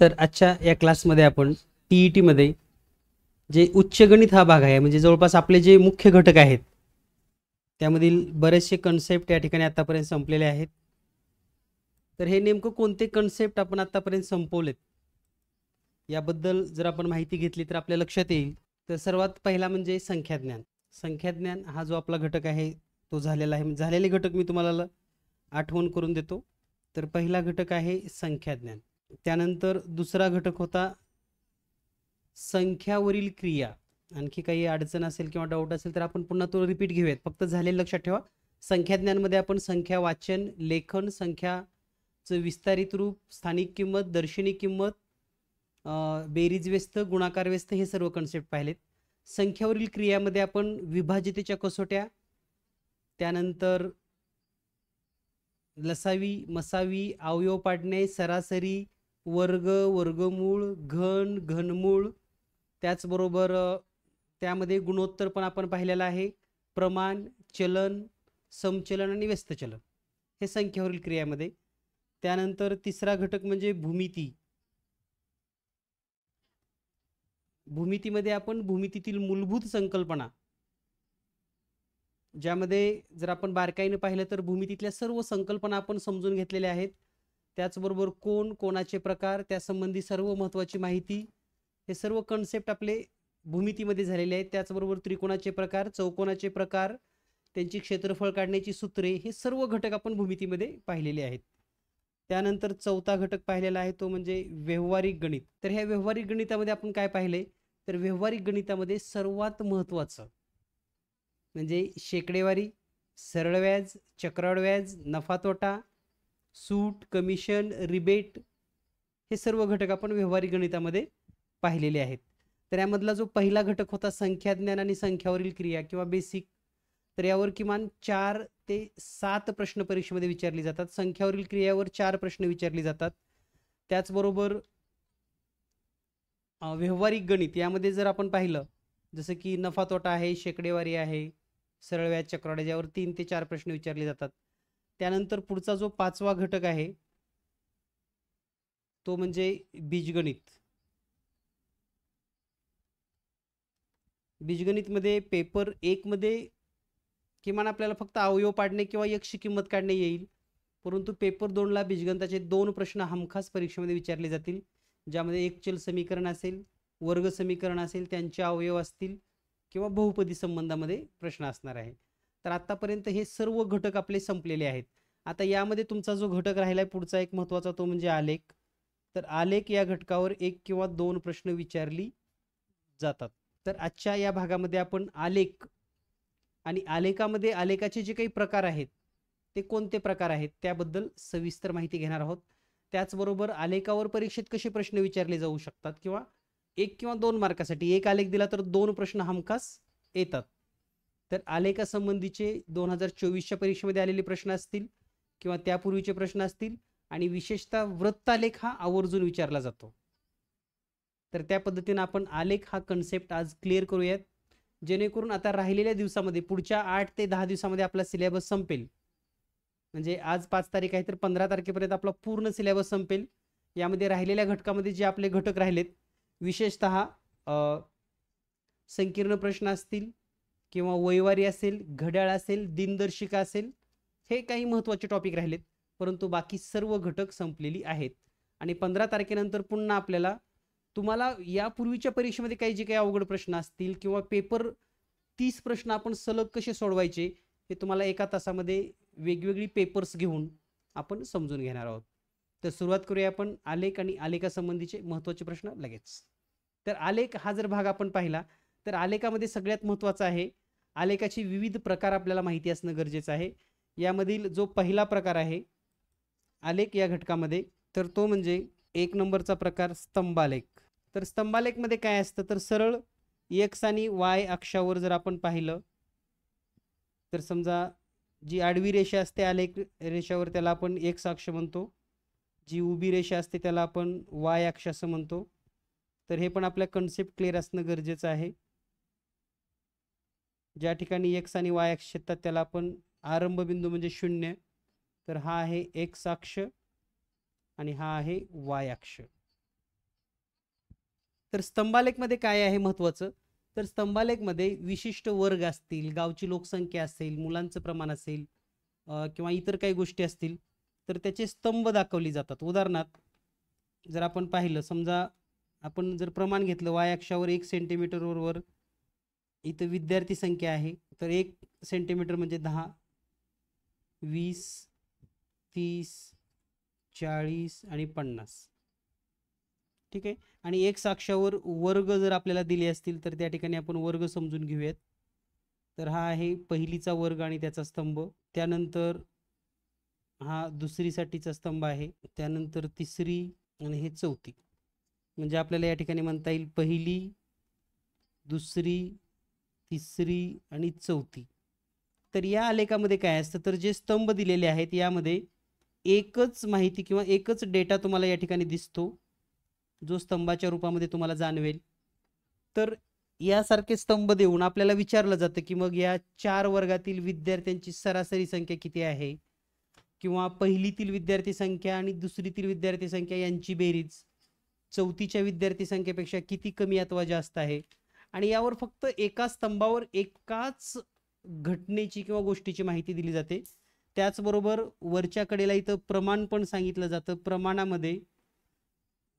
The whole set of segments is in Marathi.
तर आजच्या या क्लासमध्ये आपण टी मध्ये जे उच्च गणित हा भाग आहे, म्हणजे जवळपास आपले जे मुख्य घटक आहेत त्यामधील बरेचसे कन्सेप्ट या ठिकाणी आतापर्यंत संपलेले आहेत. तर हे नेमकं कोणते कन्सेप्ट आपण आतापर्यंत संपवलेत याबद्दल जर आपण माहिती घेतली तर आपल्या लक्षात येईल. तर सर्वात पहिला म्हणजे संख्याज्ञान. संख्याज्ञान हा जो आपला घटक आहे तो झालेला आहे. झालेले घटक मी तुम्हाला आठवण करून देतो. तर पहिला घटक आहे संख्याज्ञान. त्यानंतर दुसरा घटक होता संख्यावरील क्रिया. आणखी काही अडचण असेल किंवा डाऊट असेल तर आपण पुन्हा तो रिपीट घेऊयात, फक्त झालेलं लक्षात ठेवा. संख्याज्ञानमध्ये आपण संख्या वाचन, लेखन, संख्याचं विस्तारित रूप, स्थानिक किंमत, दर्शनी किंमत, बेरीज व्यस्त, गुणाकार व्यस्त हे सर्व कन्सेप्ट पाहिलेत. संख्यावरील क्रियामध्ये आपण विभाजितेच्या कसोट्या, त्यानंतर लसावी, मसावी, अवयव पाडणे, सरासरी, वर्ग, वर्गमूळ, घन, घनमूळ, त्याचबरोबर त्यामध्ये गुणोत्तर पण आपण पाहिलेलं आहे, प्रमाण, चलन, समचलन आणि व्यस्तचलन हे संख्यावरील क्रियामध्ये. त्यानंतर तिसरा घटक म्हणजे भूमिती. भूमितीमध्ये आपण भूमितीतील मूलभूत संकल्पना, ज्यामध्ये जर आपण बारकाईने पाहिलं तर भूमितीतल्या सर्व संकल्पना आपण समजून घेतलेल्या आहेत. त्याचबरोबर कोण, कोणाचे प्रकार, त्यासंबंधी सर्व महत्त्वाची माहिती, हे सर्व कन्सेप्ट आपले भूमितीमध्ये झालेले आहेत. त्याचबरोबर त्रिकोणाचे प्रकार, चौकोनाचे प्रकार, त्यांची क्षेत्रफळ काढण्याची सूत्रे, हे सर्व घटक आपण भूमितीमध्ये पाहिलेले आहेत. त्यानंतर चौथा घटक पाहिलेला आहे तो म्हणजे व्यावहारिक गणित. तर ह्या व्यावहारिक गणितामध्ये आपण काय पाहिले, तर व्यावहारिक गणितामध्ये सर्वात महत्त्वाचं म्हणजे शेकडेवारी, सरळ व्याज, चक्रवाढ व्याज, नफा तोटा, सूट, कमिशन, रिबेट, हे सर्व घटक आपण व्यावहारिक गणितामध्ये पाहिलेले आहेत. तर यामधला जो पहिला घटक होता संख्याज्ञान आणि संख्यावरील क्रिया किंवा बेसिक, तर यावर किमान 4 ते 7 प्रश्न परीक्षेमध्ये विचारले जातात. संख्यावरील क्रियावर 4 प्रश्न विचारले जातात. त्याचबरोबर व्यावहारिक गणित यामध्ये जर आपण पाहिलं, जसं की नफा तोटा आहे, शेकडेवारी आहे, सरळ व्याज, चक्रवाढ, यावर 3 ते 4 प्रश्न विचारले जातात. त्यानंतर पुढचा जो पाचवा घटक आहे तो म्हणजे बीजगणित. बीजगणितमध्ये पेपर 1 मध्ये किमान आपल्याला फक्त अवयव पाडणे किंवा एकशी किंमत काढणे येईल, परंतु पेपर 2 ला बीजगणिताचे 2 प्रश्न हमखास परीक्षेमध्ये विचारले जातील, ज्यामध्ये एक चल समीकरण असेल, वर्ग समीकरण असेल, त्यांचे अवयव असतील किंवा बहुपदी संबंधामध्ये प्रश्न असणार आहे. तर आतापर्यंत हे सर्व घटक आपले संपलेले आहेत. आता यामध्ये तुमचा जो घटक राहिला आहे पुढचा एक महत्त्वाचा, तो म्हणजे आलेख. तर आलेख या घटकावर 1 किंवा 2 प्रश्न विचारली जातात. तर आजच्या या भागामध्ये आपण आलेख आणि आलेखामध्ये आलेखाचे जे काही प्रकार आहेत ते कोणते प्रकार आहेत त्याबद्दल सविस्तर माहिती घेणार आहोत. त्याचबरोबर आलेखावर परीक्षेत कसे प्रश्न विचारले जाऊ शकतात, किंवा 1 किंवा 2 मार्कासाठी एक आलेख दिला तर 2 प्रश्न हमखास येतात. तर आलेखासंबंधीचे 2024च्या परीक्षेमध्ये आलेले प्रश्न असतील किंवा त्यापूर्वीचे प्रश्न असतील, आणि विशेषतः वृत्तालेख हा आवर्जून विचारला जातो. तर त्या पद्धतीने आपण आलेख हा कन्सेप्ट आज क्लिअर करूयात, जेणेकरून आता राहिलेल्या दिवसामध्ये पुढच्या 8 ते 10 दिवसामध्ये आपला सिलेबस संपेल. म्हणजे आज 5 तारीख आहे तर 15 तारखेपर्यंत आपला पूर्ण सिलेबस संपेल. यामध्ये राहिलेल्या घटकामध्ये जे आपले घटक राहिलेत, विशेषतः संकीर्ण प्रश्न असतील किंवा वैवारी असेल, घड्याळ असेल, दिनदर्शिका असेल, हे काही महत्त्वाचे टॉपिक राहिलेत, परंतु बाकी सर्व घटक संपलेली आहेत. आणि 15 तारखेनंतर पुन्हा आपल्याला तुम्हाला यापूर्वीच्या परीक्षेमध्ये काही जे काही अवघड प्रश्न असतील किंवा पेपर 30 प्रश्न आपण सलग कसे सोडवायचे हे तुम्हाला एका तासामध्ये वेगवेगळी पेपर्स घेऊन आपण समजून घेणार आहोत. तर सुरुवात करूया आपण आलेख आणि आलेखासंबंधीचे महत्त्वाचे प्रश्न लगेच. तर आलेख हा जर भाग आपण पाहिला तर आलेखामध्ये सगळ्यात महत्त्वाचा आहे, आलेखाची विविध प्रकार आपल्याला माहिती असणं गरजेचं आहे. यामधील जो पहिला प्रकार आहे आलेख या घटकामध्ये, तर तो म्हणजे 1 नंबरचा प्रकार स्तंभालेख. तर स्तंभालेखमध्ये काय असतं, तर सरळ एक्स आणि वाय अक्षावर जर आपण पाहिलं तर समजा जी आडवी रेषा असते आलेख रेषावर त्याला आपण एक्स अक्ष म्हणतो, जी उभी रेषा असते त्याला आपण वाय अक्ष असं म्हणतो. तर हे पण आपल्या कन्सेप्ट क्लिअर असणं गरजेचं आहे. ज्या ठिकाणी एक्स आणि वाय अक्ष येतात त्याला आपण आरंभ बिंदू म्हणजे 0, तर हा आहे एक्स अक्ष आणि हा आहे वाय अक्ष. तर स्तंभालेखमध्ये काय आहे महत्त्वाचं, तर स्तंभालेखमध्ये विशिष्ट वर्ग असतील, गावची लोकसंख्या असेल, मुलांचं प्रमाण असेल किंवा इतर काही गोष्टी असतील तर त्याचे स्तंभ दाखवले जातात. उदाहरणार्थ जर आपण पाहिलं, समजा आपण जर प्रमाण घेतलं y अक्षावर 1 सेंटीमीटरवर इथं विद्यार्थी संख्या आहे, तर 1 सेंटीमीटर म्हणजे 10, 20, 30, 40 आणि 50. ठीक आहे. आणि x अक्षावर वर्ग जर आपल्याला दिले असतील तर त्या ठिकाणी आपण वर्ग समजून घेऊयात. तर हा आहे पहिलीचा वर्ग आणि त्याचा स्तंभ. त्यानंतर हा दुसरीसाठीचा स्तंभ आहे. त्यानंतर तिसरी आणि हे चौथी. म्हणजे आपल्याला या ठिकाणी म्हणता येईल पहिली, दुसरी, तिसरी आणि चौथी. तर या आलेखामध्ये काय असतं, तर जे स्तंभ दिलेले आहेत यामध्ये एकच माहिती किंवा एकच डेटा तुम्हाला या ठिकाणी दिसतो, जो स्तंभाच्या रूपामध्ये तुम्हाला जाणवेल. तर यासारखे स्तंभ देऊन आपल्याला विचारलं जातं की मग या 4 वर्गातील विद्यार्थ्यांची सरासरी संख्या किती आहे, किंवा पहिलीतील विद्यार्थी संख्या आणि दुसरीतील विद्यार्थी संख्या यांची बेरीज चौथीच्या विद्यार्थी संख्येपेक्षा किती कमी अथवा जास्त आहे. आणि यावर फक्त एका स्तंभावर एकाच घटनेची किंवा गोष्टीची माहिती दिली जाते. त्याचबरोबर वरच्या कडेला इथं प्रमाण पण सांगितलं जातं. प्रमाणामध्ये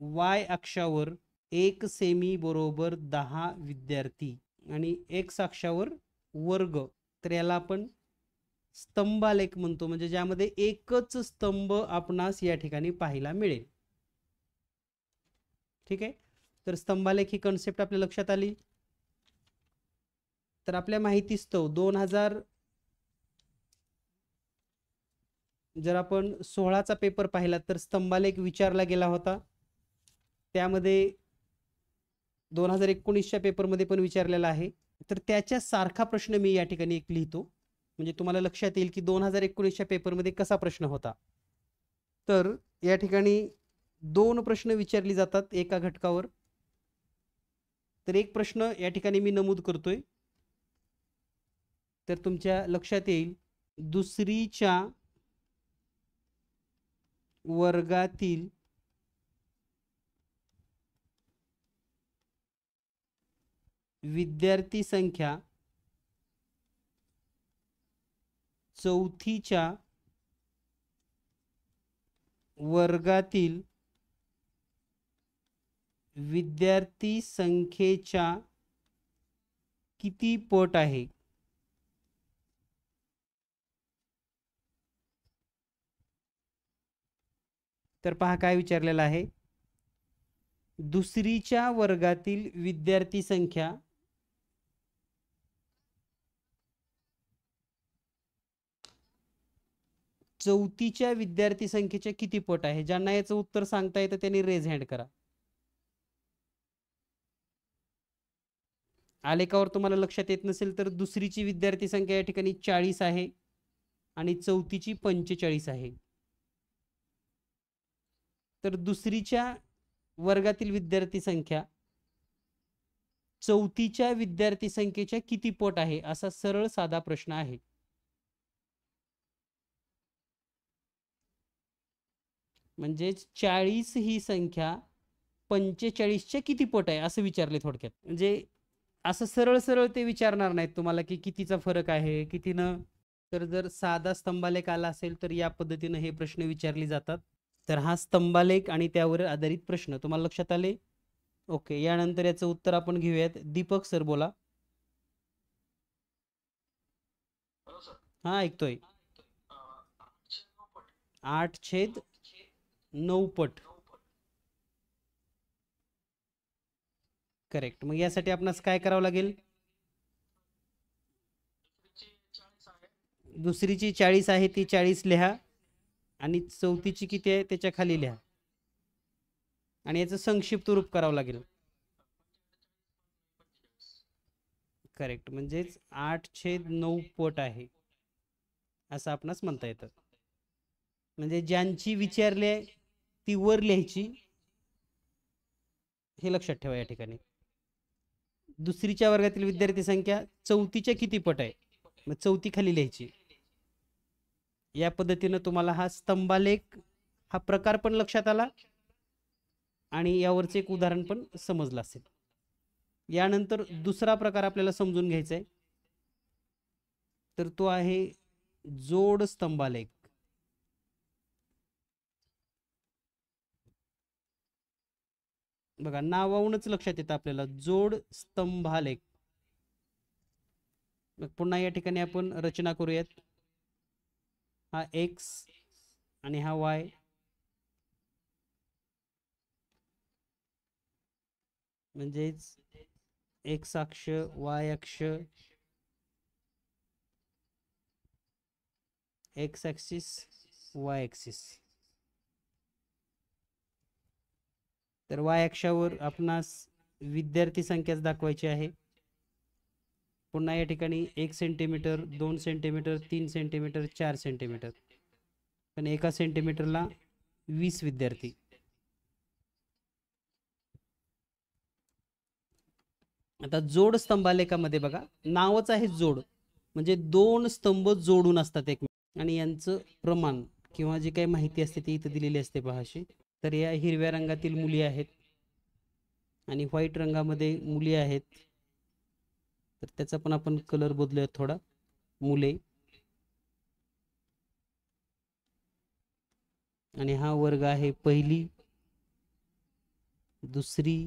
y अक्षावर 1 सेमी बरोबर 10 विद्यार्थी आणि x अक्षावर वर्ग, तर याला आपण स्तंभालेख म्हणतो, म्हणजे ज्यामध्ये एकच स्तंभ आपणास या ठिकाणी पाहायला मिळेल. ठीक आहे. तर स्तंभालेख ही कन्सेप्ट आपल्या लक्षात आली. तर आपल्या माहितीस्तव 2000 जर आपण 16चा पेपर पाहिला तर स्तंभालेख विचारला गेला होता. त्यामध्ये 2019च्या पेपरमध्ये पण विचारलेला आहे. तर त्याच्या सारखा प्रश्न मी या ठिकाणी एक लिहितो, म्हणजे तुम्हाला लक्षात येईल की 2019च्या पेपरमध्ये कसा प्रश्न होता. तर या ठिकाणी 2 प्रश्न विचारले जातात एका घटकावर. तर एक प्रश्न या ठिकाणी मी नमूद करतोय, तर तुमच्या लक्षात येईल, दुसरीच्या वर्गातील विद्यार्थी संख्या चौथीच्या वर्गातील विद्यार्थी संख्येच्या किती पट आहे. तर पहा काय विचारलेलं आहे, दुसरीच्या वर्गातील विद्यार्थी संख्या चौथीच्या विद्यार्थी संख्येच्या किती पट आहे. ज्यांना याचं उत्तर सांगता येतं त्यांनी रेज हँड करा. आलेखावर तुम्हाला लक्षात येत नसेल तर दुसरीची विद्यार्थी संख्या या ठिकाणी 40 आहे आणि चौथीची 45 आहे. तर दुसरीच्या वर्गातील विद्यार्थी संख्या चौथीच्या विद्यार्थी संख्येच्या किती पट आहे, असा सरळ साधा प्रश्न आहे. म्हणजे 40 ही संख्या 45च्या किती पट आहे असं विचारले थोडक्यात. म्हणजे असं सरळ सरळ ते विचारणार नाहीत तुम्हाला की कितीचा फरक आहे कितीनं. तर जर साधा स्तंभालेख आला असेल तर या पद्धतीने हे प्रश्न विचारले जातात. तर हा स्तंभालेख आणि त्यावर आधारित प्रश्न तुम्हाला लक्षात आले. ओके, यानंतर याचं उत्तर आपण घेऊयात. दीपक सर बोला. हा ऐकतोय. 8/9 पट. करेक्ट. मग यासाठी आपणास काय करावं लागेल, दुसरीची 40 आहे ती 40 लिहा आणि चौथीची किती आहे त्याच्या खाली लिहा आणि याचं संक्षिप्त रूप करावं लागेल. करेक्ट, म्हणजेच 8/9 पट आहे असं आपणास म्हणता येतं. म्हणजे ज्यांची विचारली आहे ती वर लिहायची, हे लक्षात ठेवा. या ठिकाणी दुसरीच्या वर्गातील विद्यार्थी संख्या चौथीच्या किती पट आहे, मग चौथी खाली लिहायची. या पद्धतीने तुम्हाला हा स्तंभालेख हा प्रकार पण लक्षात आला आणि यावरचं एक उदाहरण पण समजलं असेल. यानंतर दुसरा प्रकार आपल्याला समजून घ्यायचा आहे, तर तो आहे जोड स्तंभालेख. बघा, नावावरूनच लक्षात येतं आपल्याला जोड स्तंभालेख. मग पुन्हा या ठिकाणी आपण रचना करूयात. हा एक्स आणि हा वाय, म्हणजेच एक्स अक्ष, वाय अक्ष, एक्स ॲक्सिस, वाय ॲक्सिस. तर वाय अक्षावर आपणास विद्यार्थी संख्याच दाखवायची आहे. पुन्हा या ठिकाणी 1 सेंटीमीटर, 2 सेंटीमीटर, 3 सेंटीमीटर, 4 सेंटीमीटर, पण एका सेंटीमीटरला 20 विद्यार्थी. आता जोड स्तंभालेखामध्ये बघा, नावच आहे जोड, म्हणजे दोन स्तंभ जोडून असतात एक, आणि यांचं प्रमाण किंवा जी काही माहिती असते ती इथं दिलेली असते पहा अशी. तर या हिरव्या रंगातील मुली आहेत आणि व्हाईट रंगामध्ये मुली आहेत. तर त्याचा पण आपण कलर बदलूयात थोडा. मुले, आणि हा वर्ग आहे पहिली, दुसरी,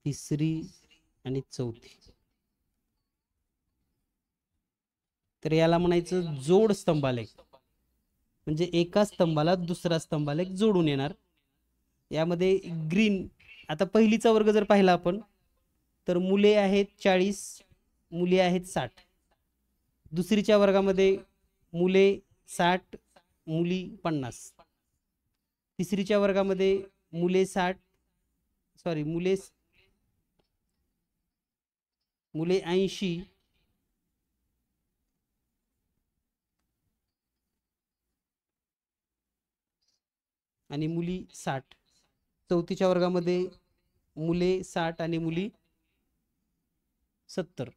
तिसरी आणि चौथी. तर याला म्हणायचं जोड स्तंभालेख, म्हणजे एका स्तंभाला दुसरा स्तंभालेख जोडून येणार. यामध्ये ग्रीन, आता पहिलीचा वर्ग जर पाहिला आपण, तर मुले आहेत 40, मुली आहेत 60. दुसरीच्या वर्गामध्ये मुले 60, मुली 50. तिसरीच्या वर्गामध्ये मुले 60, सॉरी मुले 80, आणि मुली 60. चौथीच्या वर्गामध्ये मुले 60 आणि मुली 70.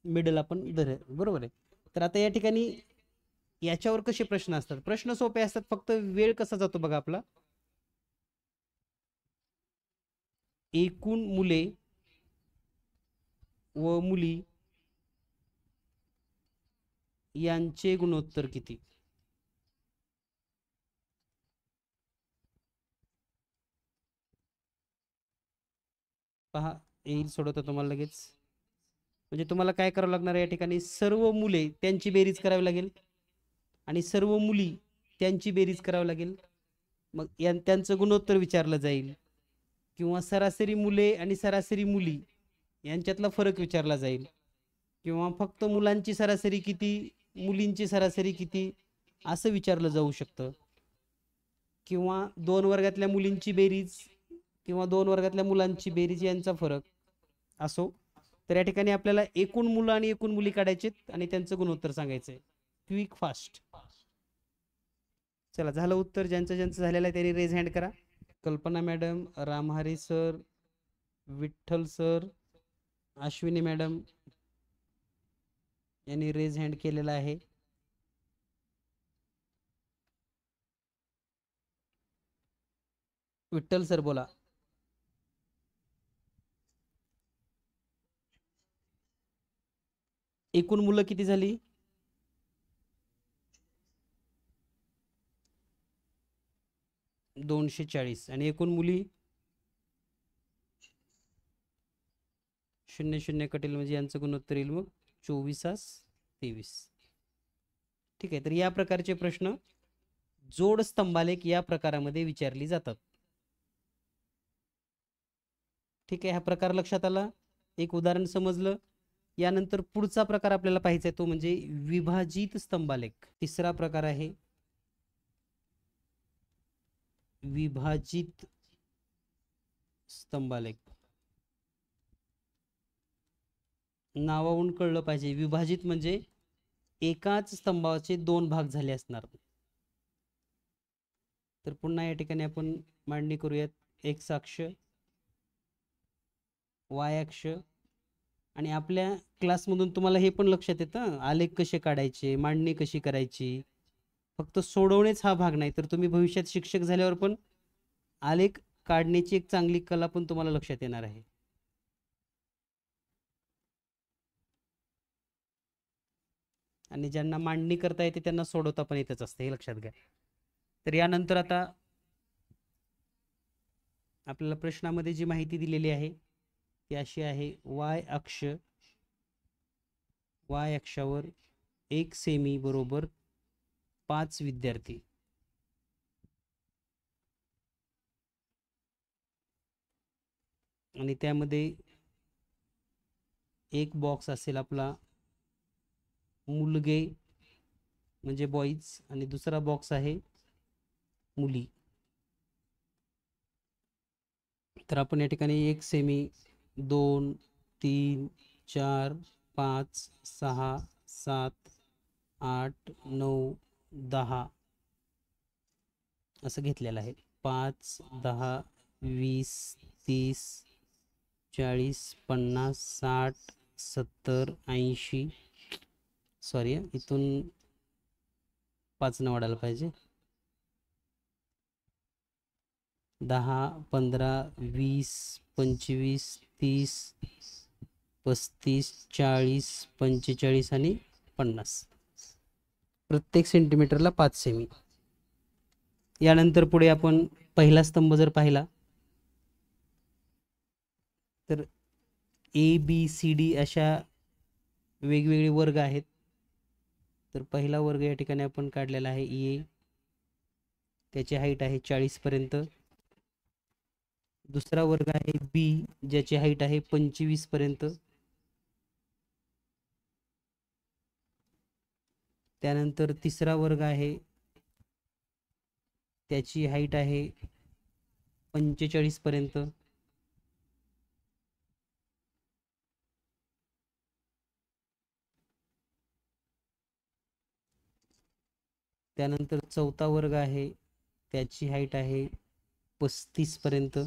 मिडल आपण धर, बरोबर आहे. तर आता या ठिकाणी याच्यावर कसे प्रश्न असतात? प्रश्न सोपे असतात, फक्त वेळ कसा जातो बघा आपला. एकूण मुले व मुली यांचे गुणोत्तर किती? पहा, येईल सोडवता तुम्हाला लगेच. म्हणजे तुम्हाला काय करावं लागणार आहे, या ठिकाणी सर्व मुले त्यांची बेरीज करावी लागेल आणि सर्व मुली त्यांची बेरीज करावी लागेल. मग त्यांचं गुणोत्तर विचारलं जाईल, किंवा सरासरी मुले आणि सरासरी मुली यांच्यातला फरक विचारला जाईल, किंवा फक्त मुलांची सरासरी किती, मुलींची सरासरी किती असं विचारलं जाऊ शकतं, किंवा दोन वर्गातल्या मुलींची बेरीज किंवा दोन वर्गातल्या मुलांची बेरीज यांचा फरक असो. तर या ठिकाणी आपल्याला एकूण मुलं आणि एकूण मुली काढायचेत आणि त्यांचं गुणोत्तर सांगायचंय. Quick fast. चला, झालं उत्तर. ज्यांचं ज्यांचं झालेलं आहे त्यांनी रेज हँड करा. कल्पना madam, Ramhari sir, Vitthal sir, Ashwini madam यांनी रेज हँड केलेला आहे. विठ्ठल सर बोला. एकूण मुलं किती झाली? 240. आणि एकूण मुली 0 कटेल, म्हणजे यांचं गुणोत्तर येईल मग 24-23. ठीक आहे. तर या प्रकारचे प्रश्न जोड स्तंभालेख या प्रकारामध्ये विचारली जातात. ठीक आहे, हा प्रकार लक्षात आला, एक उदाहरण समजलं. यानंतर पुढचा प्रकार आपल्याला पाहायचा आहे, तो म्हणजे विभाजित स्तंभालेख. तिसरा प्रकार आहे विभाजित स्तंभालेख. नावावरून कळलं पाहिजे, विभाजित म्हणजे एकाच स्तंभाचे दोन भाग झाले असणार. तर पुन्हा या ठिकाणी आपण मांडणी करूयात. एक्स अक्ष, वाय अक्ष, आणि आपल्या क्लासमधून तुम्हाला हे पण लक्षात येतं आलेख कसे काढायचे, मांडणी कशी करायची. फक्त सोडवणेच हा भाग नाही, तर तुम्ही भविष्यात शिक्षक झाल्यावर पण आलेख काढण्याची एक चांगली कला पण तुम्हाला लक्षात येणार आहे. आणि ज्यांना मांडणी करता येते त्यांना सोडवता पण येतच असते, हे लक्षात घ्या. तर यानंतर आता आपल्याला प्रश्नामध्ये जी माहिती दिलेली आहे ती अशी आहे. वाय अक्षावर 1 सेमी बरोबर 5 विद्यार्थी. आणि त्यामध्ये एक बॉक्स असेल आपला मुलगे म्हणजे बॉईज आणि दुसरा बॉक्स आहे मुली. तर आपण या ठिकाणी 1 सेमी 2 3 4 5 6 7 8 9 10 असं घेतलेलं आहे. 5 10 20 30 40 50 60 70 80 सॉरी इथून 5 न वाढायला पाहिजे. 10 15 20 25 30 35 40 45 आणि 50 प्रत्येक सेंटीमीटरला 5 सेमी. यानंतर पुढे आपण पहिला स्तंभ जर पाहिला तर ABCD अशा वेगवेगळे वर्ग आहेत. तर पहिला वर्ग या ठिकाणी आपण काढलेला आहे ए. त्याची हाईट आहे 40 पर्यंत. दुसरा वर्ग आहे बी, ज्याची हाईट आहे 25 पर्यंत. त्यानंतर तिसरा वर्ग आहे, त्याची हाईट आहे 45 पर्यंत. त्यानंतर चौथा वर्ग आहे, त्याची हाईट आहे 35 पर्यंत.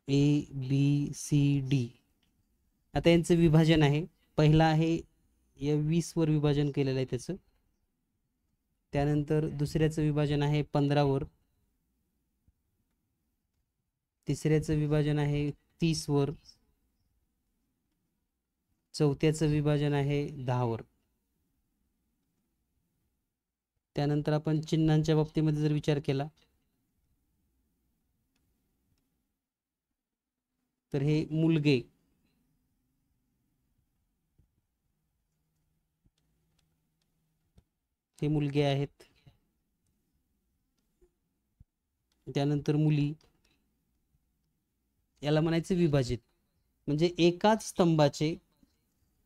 ABCD आता यांचं विभाजन आहे. पहिला आहे या 20 वर विभाजन केलेलं आहे त्याचं. त्यानंतर दुसऱ्याचं विभाजन आहे 15 वर. तिसऱ्याचं विभाजन आहे 30 वर. चौथ्याचं विभाजन आहे 10 वर. त्यानंतर आपण चिन्हांच्या बाबतीमध्ये जर विचार केला तर हे मुलगे हे मुलगे आहेत. त्यानंतर मुली, याला म्हणायचं विभाजित. म्हणजे एकाच स्तंभाचे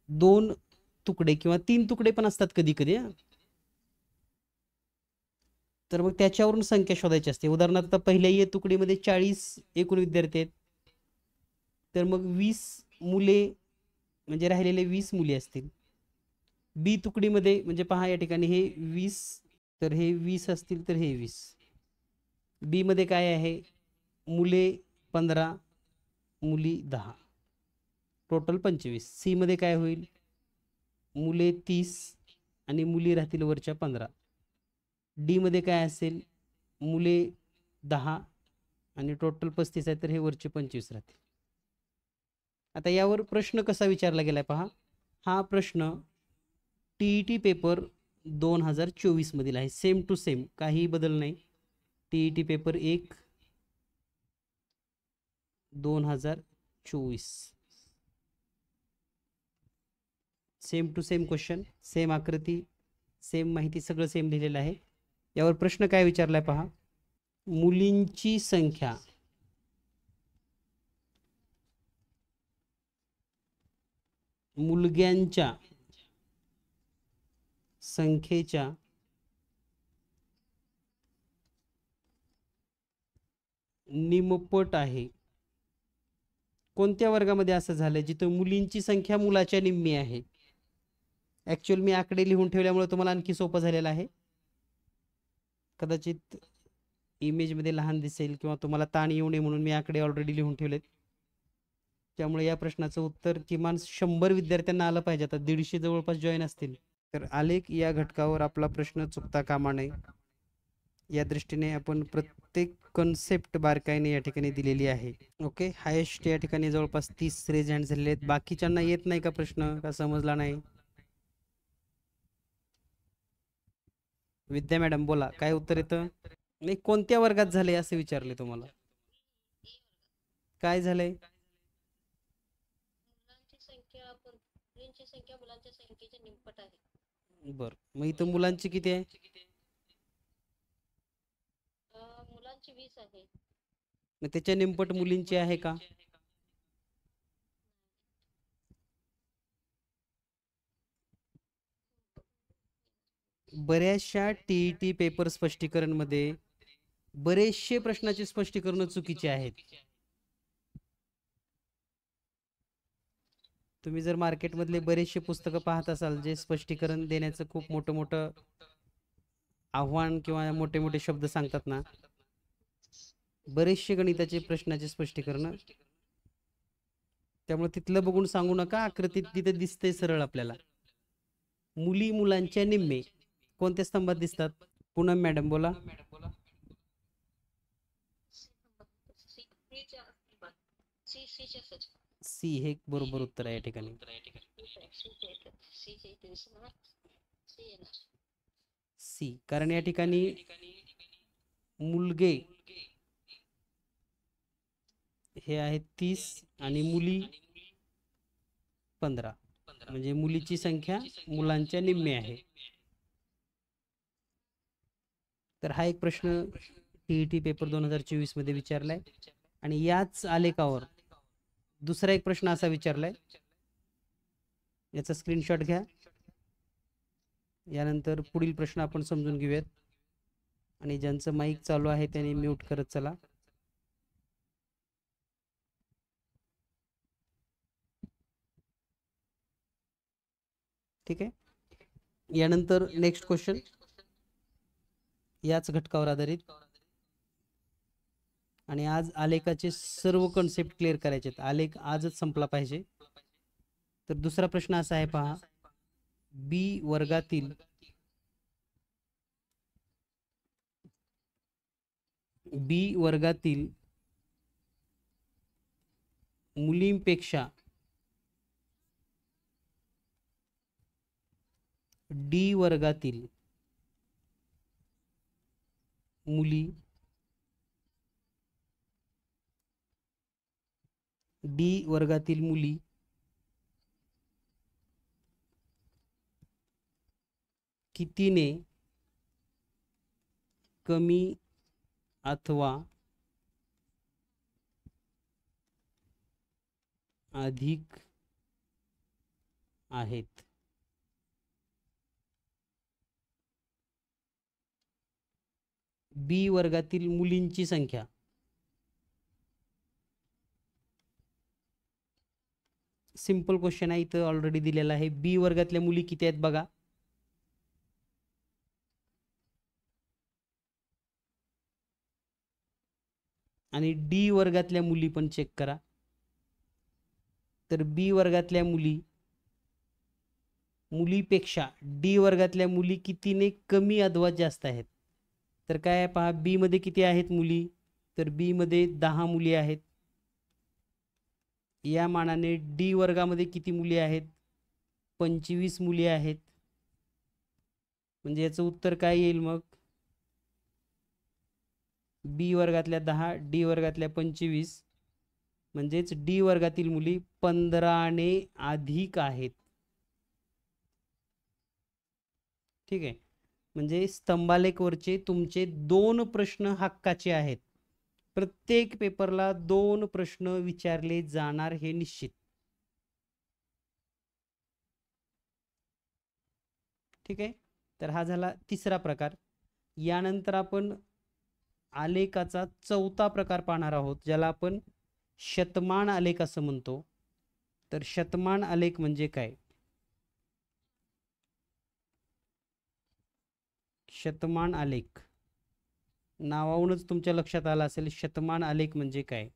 2 तुकडे किंवा 3 तुकडे पण असतात कधी कधी. तर मग त्याच्यावरून संख्या शोधायची असते. उदाहरणार्थ आता पहिल्या ए तुकडीमध्ये 40 एकूण विद्यार्थी आहेत. तर मग 20 मुले म्हणजे राहिलेले 20 मुली असतील. बी तुकडीमध्ये म्हणजे पहा या ठिकाणी हे 20, तर हे 20 असतील तर हे 20. बी मध्ये काय आहे, मुले 15 मुली 10, टोटल 25. सी मध्ये काय होईल, मुले 30 आणि मुली राहतील वरच्या 15. डी मध्ये काय असेल, मुले 10 आणि टोटल 35 आहे तर हे वरचे 25 राहतील. आता यावर प्रश्न कसा विचारला गेलाय पहा. हा प्रश्न TET पेपर 2024 मधील आहे. सेम टू सेम, काही बदल नाही. TET paper 1 2024 same to same question, same आकृती, सेम माहिती, सगळं सेम लिहिलेलं आहे. यावर प्रश्न काय विचारलाय पहा. मुलींची संख्या मुलग्यांच्या संख्येच्या निमपट आहे. कोणत्या वर्गामध्ये असं झालंय जिथं मुलींची संख्या मुलाच्या निम्मी आहे. ऍक्च्युअल मी आकडे लिहून ठेवल्यामुळे तुम्हाला आणखी सोपं झालेलं आहे. कदाचित इमेज मध्ये लहान दिसेल किंवा तुम्हाला ताण येऊ नये म्हणून मी आकडे ऑलरेडी लिहून ठेवलेत. त्यामुळे या प्रश्नाचं उत्तर किमान 100 विद्यार्थ्यांना आलं पाहिजे. आता 150 जवळपास जॉईन असतील. तर आलेख या घटकावर आपला प्रश्न चुकता कामा नये या दृष्टीने आपण प्रत्येक कन्सेप्ट बारकाईने या ठिकाणी दिलेली आहे. ओके, हायेस्ट या ठिकाणी जवळपास 30 रेज हँड झालेले आहेत. बाकीच्यांना येत नाही का प्रश्न, का समजला नाही? विद्या मॅडम बोला, काय उत्तर येतं? नाही, कोणत्या वर्गात झाले असे विचारले तुम्हाला? काय झालंय? मुलांची संख्या मुलांच्या संख्येच्या निमपट आहे. बर, मग इथं मुलांची किती आहे? मुलांची 20 आहे. मग त्याच्या निमपट मुलींची आहे का? बऱ्याचशा टीईटी पेपर स्पष्टीकरण मध्ये बरेचसे प्रश्नाचे स्पष्टीकरण चुकीचे आहेत. तुम्ही जर मार्केटमधले बरेचसे पुस्तकं पाहत असाल जे स्पष्टीकरण देण्याचं खूप मोठं मोठं आव्हान किंवा मोठे मोठे शब्द सांगतात ना, बरेचसे गणिताचे प्रश्नाचे स्पष्टीकरण, त्यामुळे तिथलं बघून सांगू नका. आकृतीत तिथे दिसते सरळ आपल्याला मुली मुलांच्या निम्मे कोणत्या स्तंभात दिसतात? पूनम मॅडम बोला. सी हे बरोबर उत्तर आहे या ठिकाणी. सी, कारण या ठिकाणी मुलगे हे आहेत 30 आणि मुली 15, म्हणजे मुलीची संख्या मुलांच्या निम्मे आहे. तर हा एक प्रश्न टीईटी पेपर 2024 मध्ये विचारलाय. आणि याच आलेखावर दुसरा एक प्रश्न असा विचारलाय, याचा स्क्रीनशॉट घ्या. यानंतर पुढील प्रश्न आपण समजून घेऊयात. आणि ज्यांचं माईक चालू आहे त्यांनी म्यूट करत चला. ठीक आहे. यानंतर नेक्स्ट क्वेश्चन याच घटकावर आधारित. आणि आज आलेखाचे सर्व कन्सेप्ट क्लिअर करायचे आहेत. आलेख आजच संपला पाहिजे. तर दुसरा प्रश्न असा आहे पहा, बी वर्गातील मुलींपेक्षा डी वर्गातील मुली कितीने कमी अथवा अधिक आहेत? बी वर्गातील मुलींची संख्या, सिंपल क्वेश्चन आहे, इथं ऑलरेडी दिलेला आहे. बी वर्गातल्या मुली किती आहेत बघा. आणि डी वर्गातल्या मुली पण चेक करा. तर बी वर्गातल्या मुलीपेक्षा डी वर्गातल्या मुली कितीने कमी अथवा जास्त आहेत? तर काय पहा, बी मध्ये किती आहेत मुली? तर बी मध्ये 10 मुली आहेत. या मानाने डी वर्गामध्ये किती मुली आहेत? 25 मुली आहेत. म्हणजे याचं उत्तर काय येईल मग? बी वर्गातल्या 10, डी वर्गातल्या 25, म्हणजेच डी वर्गातील मुली 15 ने अधिक आहेत. ठीक आहे. म्हणजे स्तंभालेखवरचे तुमचे 2 प्रश्न हक्काचे आहेत. प्रत्येक पेपरला 2 प्रश्न विचारले जाणार हे निश्चित. ठीक आहे. तर हा झाला तिसरा प्रकार. यानंतर आपण आलेखाचा चौथा प्रकार पाहणार आहोत, ज्याला आपण शतमान आलेख असं म्हणतो. तर शतमान आलेख म्हणजे काय? शतमान आलेख नावावरूनच तुमच्या लक्षात आलं असेल शतमान आलेख म्हणजे काय.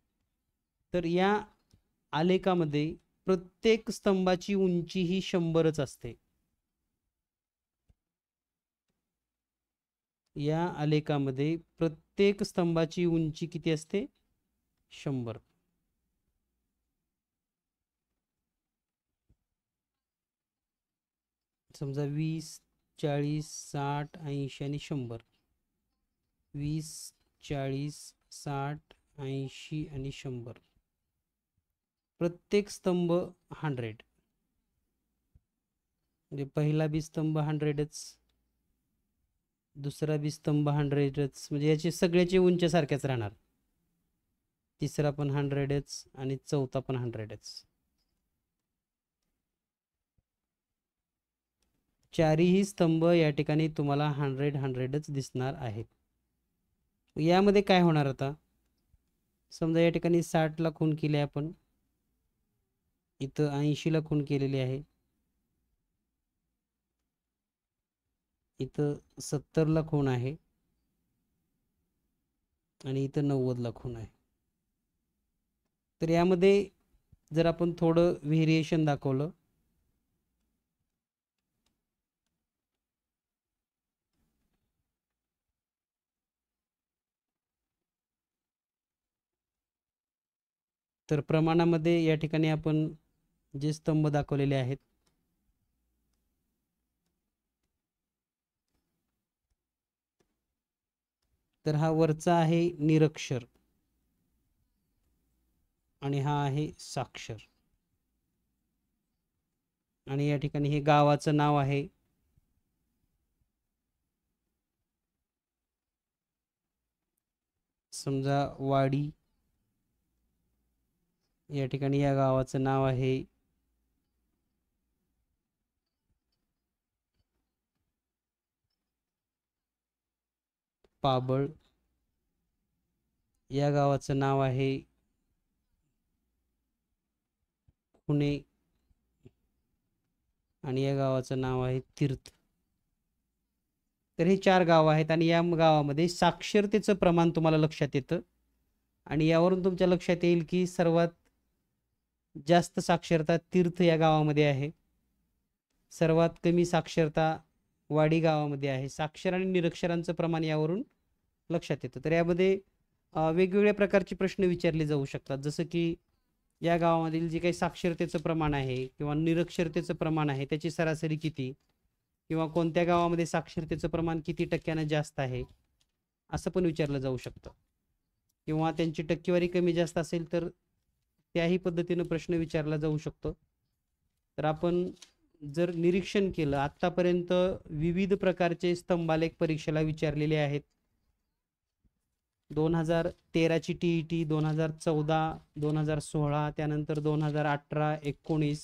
तर या आलेखामध्ये प्रत्येक स्तंभाची उंची ही 100च असते. या आलेखामध्ये प्रत्येक स्तंभाची उंची किती असते? 100. समजा 20, 40, 60, 80 आणि 100. 20, 40, 60, 80 आणि 100. प्रत्येक स्तंभ 100. म्हणजे पहिला बी स्तंभ 100च, दुसरा बी स्तंभ 100च, म्हणजे याची सगळ्याची उंची सारख्याच राहणार. तिसरा पण 100च आणि चौथा पण 100च. चारही स्तंभ या ठिकाणी तुम्हाला 100च दिसणार आहेत. यामध्ये काय होणार आता? समजा या ठिकाणी 60 ला खून केले आपण, इथं 80 ला खून केलेली आहे, इथं 70 ला खून आहे आणि इथं 90 ला खून आहे. तर यामध्ये जर आपण थोडं व्हेरिएशन दाखवलं, तर प्रमाणामध्ये या ठिकाणी आपण जे स्तंभ दाखवलेले आहेत, तर हा वरचा आहे निरक्षर आणि हा आहे साक्षर. आणि या ठिकाणी हे गावाचं नाव आहे, समजा वाडी. या ठिकाणी या गावाचं नाव आहे पाबळ. या गावाचं नाव आहे पुणे आणि या गावाचं नाव आहे तीर्थ. तर हे 4 गाव आहेत आणि या गावामध्ये साक्षरतेचं प्रमाण तुम्हाला लक्षात येतं आणि यावरून तुमच्या लक्षात येईल की सर्वात जास्त साक्षरता तीर्थ या गावामध्ये आहे, सर्वात कमी साक्षरता वाडी गावामध्ये आहे. साक्षर आणि निरक्षरांचं प्रमाण यावरून लक्षात येतं. तर यामध्ये वेगवेगळ्या प्रकारचे प्रश्न विचारले जाऊ शकतात, जसं की या गावामधील जे काही साक्षरतेचं प्रमाण आहे किंवा निरक्षरतेचं प्रमाण आहे त्याची सरासरी किती, किंवा कोणत्या गावामध्ये साक्षरतेचं प्रमाण किती टक्क्यानं जास्त आहे असं पण विचारलं जाऊ शकतं. किंवा त्यांची टक्केवारी कमी जास्त असेल तर त्याही पद्धतीनं प्रश्न विचारला जाऊ शकतो. तर आपण जर निरीक्षण केलं, आतापर्यंत विविध प्रकारचे स्तंभालेख परीक्षेला विचारलेले आहेत. 2013ची TET, 2014, 2016, त्यानंतर 2018, 19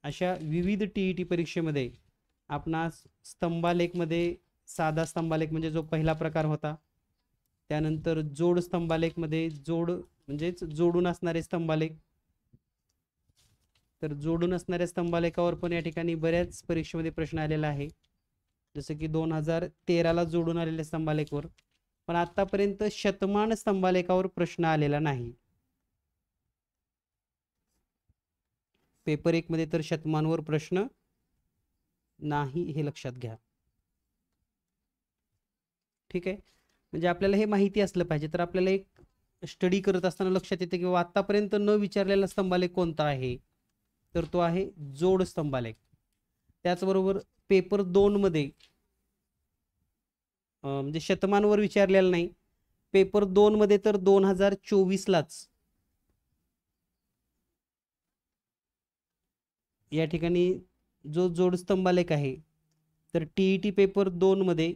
अशा विविध TET परीक्षेमध्ये आपणास स्तंभालेखमध्ये साधा स्तंभालेख म्हणजे जो पहिला प्रकार होता, त्यानंतर जोड स्तंभालेखमध्ये जोड म्हणजेच जोडून असणारे स्तंभालेख, तर जोडून असणाऱ्या स्तंभालेखावर पण या ठिकाणी बऱ्याच परीक्षेमध्ये प्रश्न आलेला आहे, जसं की 2013ला जोडून आलेल्या स्तंभालेखावर. पण आतापर्यंत शतमान स्तंभालेखावर प्रश्न आलेला नाही. पेपर 1 मध्ये तर शतमानवर प्रश्न नाही, हे लक्षात घ्या. ठीक आहे, म्हणजे आपल्याला हे माहिती असलं पाहिजे. तर आपल्याला एक स्टडी करत असताना लक्षात येते की आतापर्यंत न विचारलेला स्तंभालेख कोणता आहे, तर तो आहे जोड स्तंभालेख. त्याचबरोबर पेपर 2 मध्ये म्हणजे शतमानवर विचारलेला नाही, पेपर 2 मध्ये तर 2024लाच या ठिकाणी जो जोड स्तंभालेख आहे, तर TET पेपर 2 मध्ये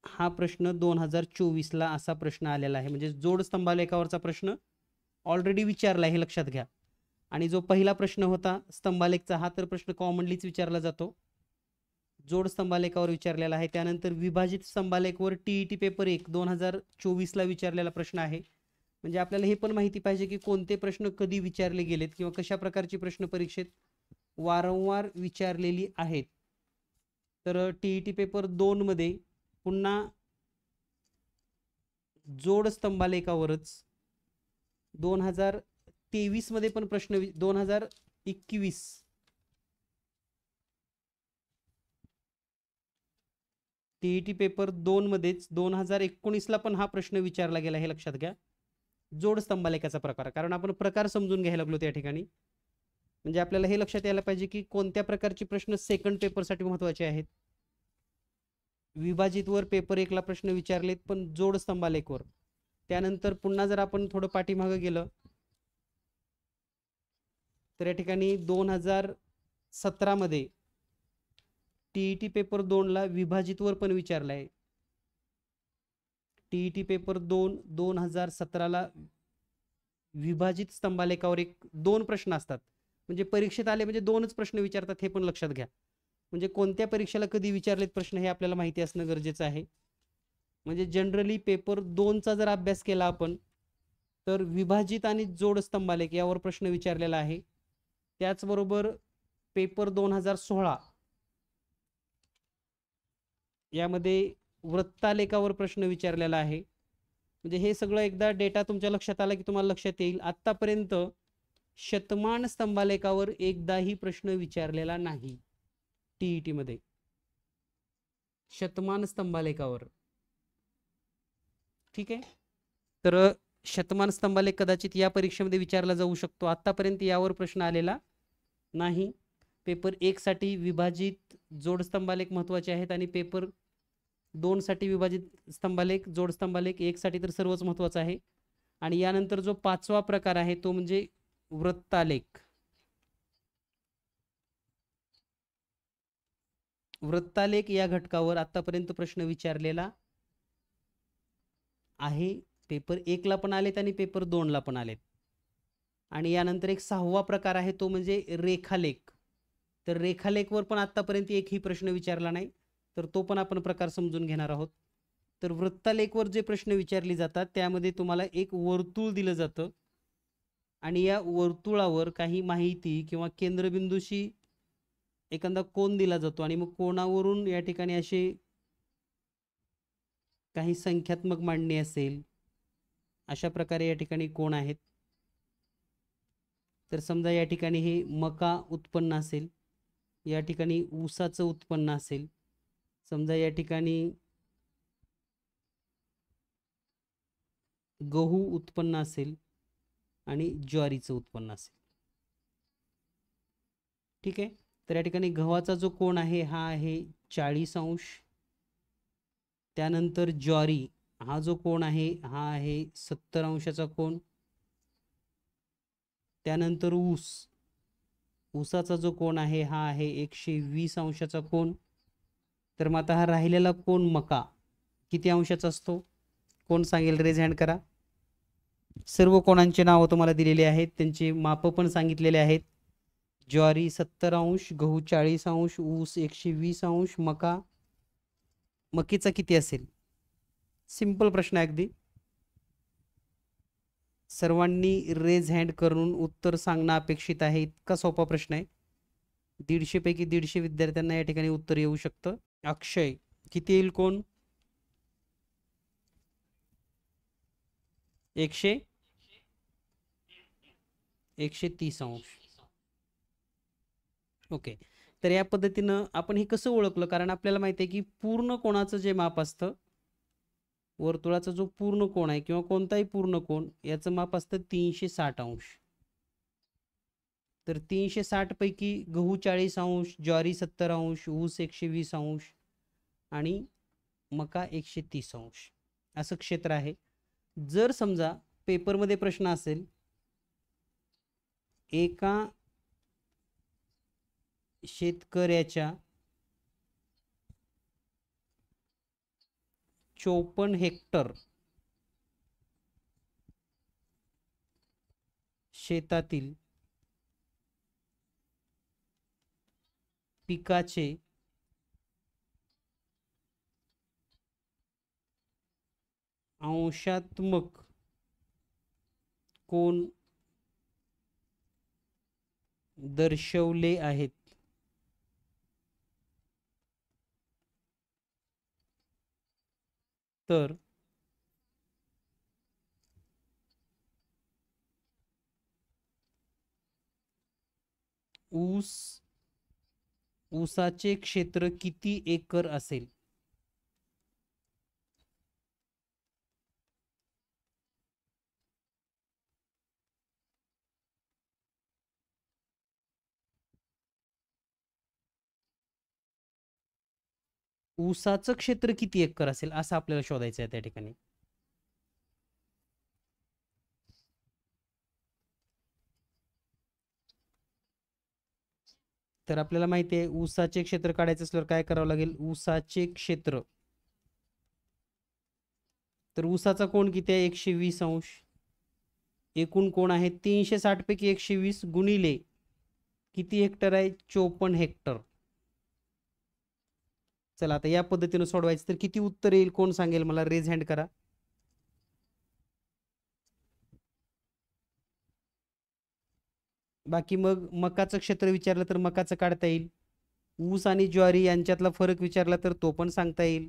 हा प्रश्न 2024ला असा प्रश्न आलेला आहे. म्हणजे जोड स्तंभालेखावरचा प्रश्न ऑलरेडी विचारला हे लक्षात घ्या. आणि जो पहिला प्रश्न होता स्तंभालेखचा, हा तर प्रश्न कॉमनलीच विचारला जातो, जोड स्तंभालेखावर विचारलेला आहे. त्यानंतर विभाजित स्तंभालेखावर TET पेपर 1 2024ला विचारलेला प्रश्न आहे. म्हणजे आपल्याला हे पण माहिती पाहिजे की कोणते प्रश्न कधी विचारले गेलेत किंवा कशा प्रकारची प्रश्न परीक्षेत वारंवार विचारलेली आहेत. तर TET पेपर 2 मध्ये पुन्हा जोड स्तंभालेखावरच 2023 मध्ये पण प्रश्न 2021 टीईटी पेपर 2 मध्येच 2019ला पण हा प्रश्न विचारला गेला, हे लक्षात घ्या. जोड स्तंभालेखाचा प्रकार, कारण आपण प्रकार समजून घ्यायला लागलो त्या ठिकाणी. म्हणजे आपल्याला हे लक्षात यायला पाहिजे की कोणत्या प्रकारचे प्रश्न सेकंड पेपरसाठी महत्त्वाचे आहेत. विभाजित वर पेपर 1 ला प्रश्न विचारलेत, पण जोड स्तंभालेखवर. त्यानंतर पुन्हा जर आपण थोडं पाठीमागे गेलं तर या ठिकाणी 2017 मध्ये टीईटी पेपर 2 ला विभाजित वर पण विचारलाय. टीईटी पेपर 2 2017 ला विभाजित स्तंभालेखावर 2 प्रश्न असतात. म्हणजे परीक्षेत आले म्हणजे 2च प्रश्न विचारतात, हे पण लक्षात घ्या. म्हणजे कोणत्या परीक्षेला कधी विचारलेत प्रश्न हे आपल्याला माहिती असणं गरजेचं आहे. म्हणजे जनरली पेपर 2 चा जर अभ्यास केला आपण तर विभाजित आणि जोड स्तंभालेख यावर प्रश्न विचारलेला आहे. त्याचबरोबर पेपर 2016 यामध्ये वृत्तालेखावर प्रश्न विचारलेला आहे. म्हणजे हे सगळं एकदा डेटा तुमच्या लक्षात आला की तुम्हाला लक्षात येईल. आतापर्यंत शतमान स्तंभालेखावर एकदाही प्रश्न विचारलेला नाही टीईटी मध्ये. शतमान स्तंभालेखावर, ठीक आहे. तर शतमान स्तंभालेख कदाचित या परीक्षेमध्ये विचारला जाऊ शकतो. आतापर्यंत यावर प्रश्न आलेला नाही. पेपर 1 साठी विभाजित जोड स्तंभालेख महत्त्वाचे आहेत आणि पेपर 2 साठी विभाजित स्तंभालेख जोड स्तंभालेख, 1 साठी तर सर्वच महत्त्वाचं आहे. आणि यानंतर जो 5वा प्रकार आहे तो म्हणजे वृत्तालेख. वृत्तालेख या घटकावर आतापर्यंत प्रश्न विचारलेला आहे. पेपर 1 ला पण आलेत आणि पेपर 2 ला पण आलेत. आणि यानंतर एक 6वा प्रकार आहे तो म्हणजे रेखालेख. तर रेखालेखवर पण आतापर्यंत एकही प्रश्न विचारला नाही, तर तो पण आपण प्रकार समजून घेणार आहोत. तर वृत्तालेखवर जे प्रश्न विचारले जातात त्यामध्ये तुम्हाला एक वर्तुळ दिलं जातं आणि या वर्तुळावर काही माहिती किंवा केंद्रबिंदूशी एखादा कोन दिला जातो आणि मग कोनावरून या ठिकाणी असे काही संख्यात्मक मांडणी असेल, अशा प्रकारे या ठिकाणी कोण आहेत. तर समजा या ठिकाणी हे मका उत्पन्न असेल, या ठिकाणी ऊसाचं उत्पन्न असेल, समजा या ठिकाणी गहू उत्पन्न असेल आणि ज्वारीचं उत्पन्न असेल, ठीक आहे. तर या ठिकाणी गव्हाचा जो कोण आहे हा आहे 40 अंश. त्यानंतर ज्वारी हा जो कोण आहे हा आहे 70 अंशाचा कोण. त्यानंतर ऊसाचा जो कोण आहे हा आहे 120 अंशाचा कोण. तर मग आता हा राहिलेला कोण मका किती अंशाचा असतो, कोण सांगेल? रेज हँड करा. सर्व कोणांचे नाव तुम्हाला दिलेले आहेत, त्यांचे माप पण सांगितलेले आहेत. ज्वारी 70 अंश, गहू 40 अंश, ऊस 120 अंश, मकीचा किती असेल? सिंपल प्रश्न आहे अगदी. सर्वांनी रेज हँड करून उत्तर सांगणं अपेक्षित आहे. इतका सोपा प्रश्न आहे. 150 पैकी 150 विद्यार्थ्यांना या ठिकाणी उत्तर येऊ शकतं. अक्षय किती येईल कोण? 130 अंश. ओके. तर या पद्धतीनं आपण हे कसं ओळखलं, कारण आपल्याला माहिती आहे की पूर्ण कोणाचं जे माप असतं, वर्तुळाचा जो पूर्ण कोण आहे किंवा कोणताही पूर्ण कोण याचं माप असतं 360 अंश. तर 360 पैकी गहू 40 अंश, ज्वारी 70 अंश, ऊस 120 अंश आणि मका 130 अंश असं क्षेत्र आहे. जर समजा पेपरमध्ये प्रश्न असेल एका शेतकऱ्याच्या 54 हेक्टर शेतातील पिकाचे अंशात्मक कोण दर्शवले आहेत, तर ऊसाचे क्षेत्र किती एकर असेल ऊसाचं क्षेत्र किती एकर असेल असं आपल्याला शोधायचं आहे त्या ठिकाणी. तर आपल्याला माहिती आहे ऊसाचे क्षेत्र काढायचं असल्यावर काय करावं लागेल. ऊसाचे क्षेत्र, तर ऊसाचा कोण किती आहे 120 अंश. एकूण कोण आहे 360 पैकी 120 गुणिले किती हेक्टर आहे 54 हेक्टर. चला आता या पद्धतीने सोडवायचं तर किती उत्तर येईल कोण सांगेल मला. रेज हँड करा. बाकी मग मकाचं क्षेत्र विचारलं तर मकाचं काढता येईल. ऊस आणि ज्वारी यांच्यातला फरक विचारला तर तो पण सांगता येईल.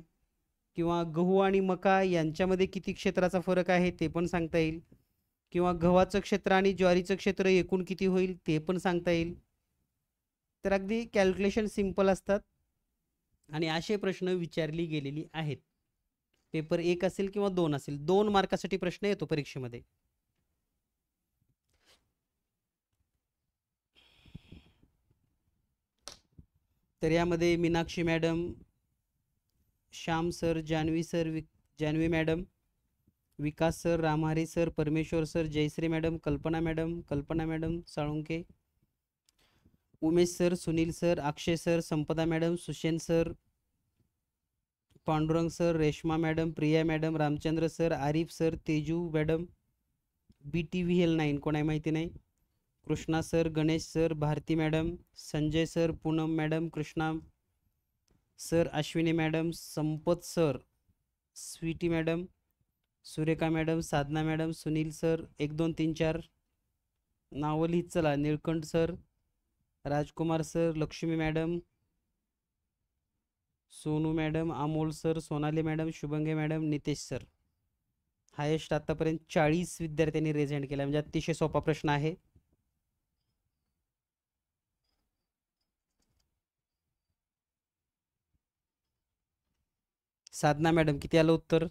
किंवा गहू आणि मका यांच्यामध्ये किती क्षेत्राचा फरक आहे ते पण सांगता येईल. किंवा गव्हाचं क्षेत्र आणि ज्वारीचं क्षेत्र एकूण किती होईल ते पण सांगता येईल. तर अगदी कॅल्क्युलेशन सिंपल असतात आणि असे प्रश्न विचारली गेलेली आहेत. पेपर 1 असेल किंवा 2 असेल, 2 मार्कासाठी प्रश्न येतो परीक्षेमध्ये. तर यामध्ये Meenakshi madam, Shyam sir, Janhavi sir, Janhavi madam, Vikas sir, Ramhari sir, Parmeshwar sir, Jayashree madam, Kalpana madam Salunke, Umesh sir, Sunil sir, Akshay sir, Sampada madam, Sushen sir, Pandurang sir, Reshma madam, Priya madam, Ramchandra sir, Arif sir, Teju madam, BTVL9 कोण आहे माहिती नाही, Krishna sir, Ganesh sir, Bharati madam, Sanjay sir, Poonam madam, Krishna sir, Ashwini madam, Sampat sir, Sweety madam, Surekha madam, साधना मॅडम, सुनील सर, 1 2 3 4 नावं लिहित चला. Nilkanth sir, Rajkumar sir, Lakshmi madam, Sonu madam, Amol sir, Sonali madam, Shubhangi madam, Nitesh sir. Highest आतापर्यंत 40 विद्यार्थ्यांनी रेज हँड केला, म्हणजे अतिशय सोपा प्रश्न आहे. साधना मॅडम किती आलं उत्तर.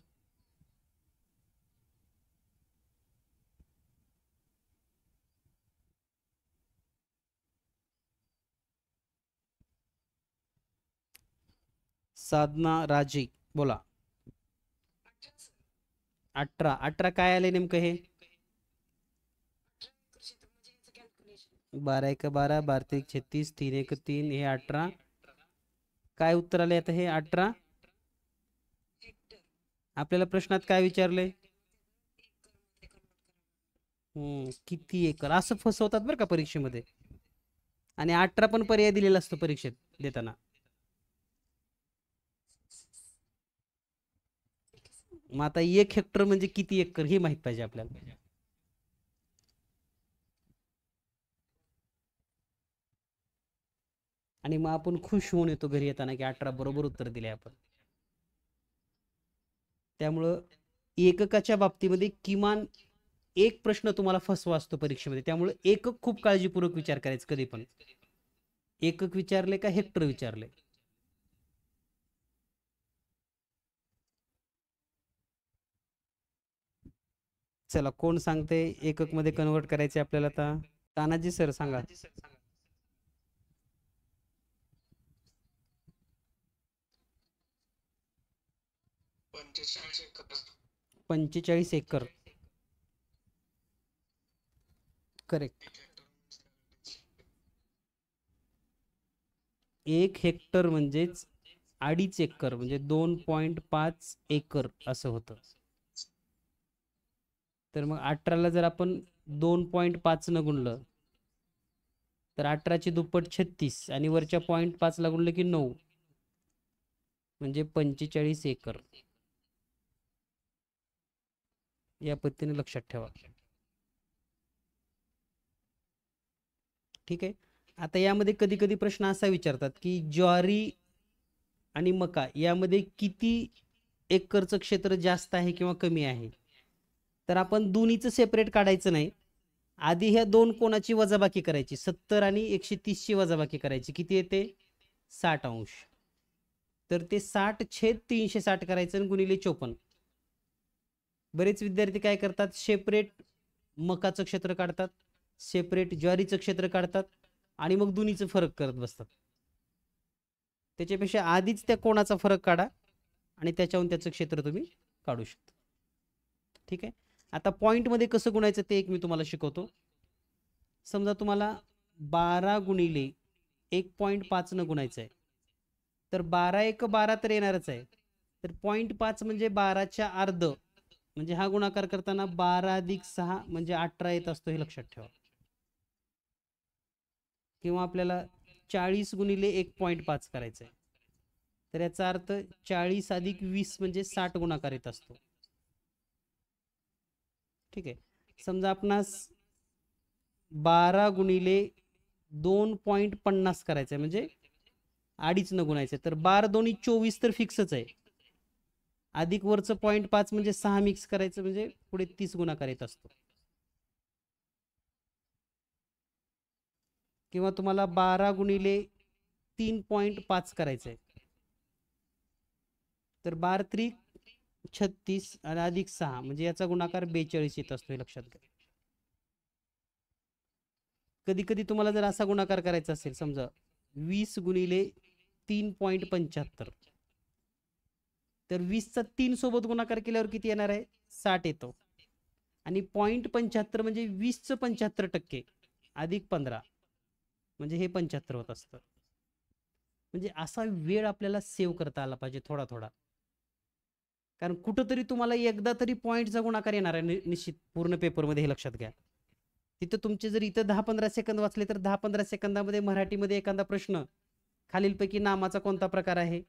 साधना राजे बोला. 18 काय आले नेमकं हे. 12 1 12, 12 1 36, 3 1 3, हे 18. काय उत्तर आले आता हे 18. आपल्याला प्रश्नात काय विचारले. किती एकर असं फसवतात बरं का परीक्षेमध्ये. आणि 18 पण पर्याय दिलेला असतो परीक्षेत देताना. मग आता 1 हेक्टर म्हणजे किती एकर हे माहित पाहिजे आपल्याला. आणि मग आपण खुश होऊन येतो घरी येताना की 18 बरोबर उत्तर दिले आपण. त्यामुळं एककाच्या बाबतीमध्ये किमान एक प्रश्न तुम्हाला फसवा असतो परीक्षेमध्ये. त्यामुळे एकक खूप काळजीपूर्वक विचार करायचा कधी पण. एकक विचारले का हेक्टर विचारले. चला कोण सांगते एकक मध्ये कन्वर्ट करायचे आपल्याला आता. तानाजी सर सांगा. 45 एकर करेक्ट. 1 हेक्टर म्हणजेच 2.5 एकर म्हणजे 2.5 एकर असं होतं. तर मग 18ला जर आपण 2.5 न गुणलं तर 18ची दुप्पट 36 आणि वरच्या 0.5 ला गुणलं की 9 म्हणजे 45 एकर. या पद्धतीने लक्षात ठेवा. ठीक आहे. आता यामध्ये कधी कधी प्रश्न असा विचारतात की ज्वारी आणि मका यामध्ये किती एकरचं क्षेत्र जास्त आहे किंवा कमी आहे. तर आपण दोन्हीचं सेपरेट काढायचं नाही. आधी ह्या दोन कोणाची वजाबाकी करायची. 70 आणि 130 ची वजाबाकी करायची. किती येते 60 अंश. तर ते 60/360 करायचं आणि गुणिले 54. बरेच विद्यार्थी काय करतात सेपरेट मकाचं क्षेत्र काढतात, सेपरेट ज्वारीचं क्षेत्र काढतात आणि मग दोन्हीचं फरक करत बसतात. त्याच्यापेक्षा आधीच त्या कोणाचा फरक काढा आणि त्याच्याहून त्याचं क्षेत्र तुम्ही काढू शकता. ठीक आहे. आता पॉईंटमध्ये कसं गुणायचं ते एक मी तुम्हाला शिकवतो. समजा तुम्हाला 12 गुणिले 1.5 न गुणायचं आहे, तर 12 एक 12 तर येणारच आहे. तर 0.5 म्हणजे 12च्या अर्ध, म्हणजे हा गुणाकार करताना 12 अधिक 6 म्हणजे 18 येत असतो, हे लक्षात ठेवा. किंवा आपल्याला 40 गुणिले 1.5 करायचं आहे, तर याचा अर्थ 40 अधिक 20 म्हणजे 60 गुणाकार येत असतो. ठीक आहे. समजा आपणास 12 गुणिले 2.50 करायचं आहे, म्हणजे अडीच न गुणायचं आहे, तर 12 दोन्ही 24 तर फिक्सच आहे. अधिक वरचं 0.5 म्हणजे 6 मिक्स करायचं, म्हणजे पुढे 30 गुणाकार येत असतो. किंवा तुम्हाला 12 गुणिले 3.5 करायचं आहे, तर 12 त्रिक 36 आणि अधिक 6 म्हणजे याचा गुणाकार 42 येत असतो, हे लक्षात घ्या. कधी कधी तुम्हाला जर असा गुणाकार करायचा असेल, समजा 20 गुणिले 3.75, तर 20चा 3 सोबत गुणाकार केल्यावर किती येणार आहे? 60 येतो. आणि 0.75 म्हणजे 20चं 75% अधिक 15 म्हणजे हे 75 होत असतं. म्हणजे असा वेळ आपल्याला सेव्ह करता आला पाहिजे थोडा थोडा, कारण कुठंतरी तुम्हाला एकदा तरी पॉईंटचा गुणाकार येणार आहे निश्चित पूर्ण पेपरमध्ये, हे लक्षात घ्या. तिथं तुमचे जर इथं 10-15 सेकंद वाचले, तर 10-15 सेकंदामध्ये मराठीमध्ये एखादा प्रश्न खालीलपैकी नामाचा कोणता प्रकार आहे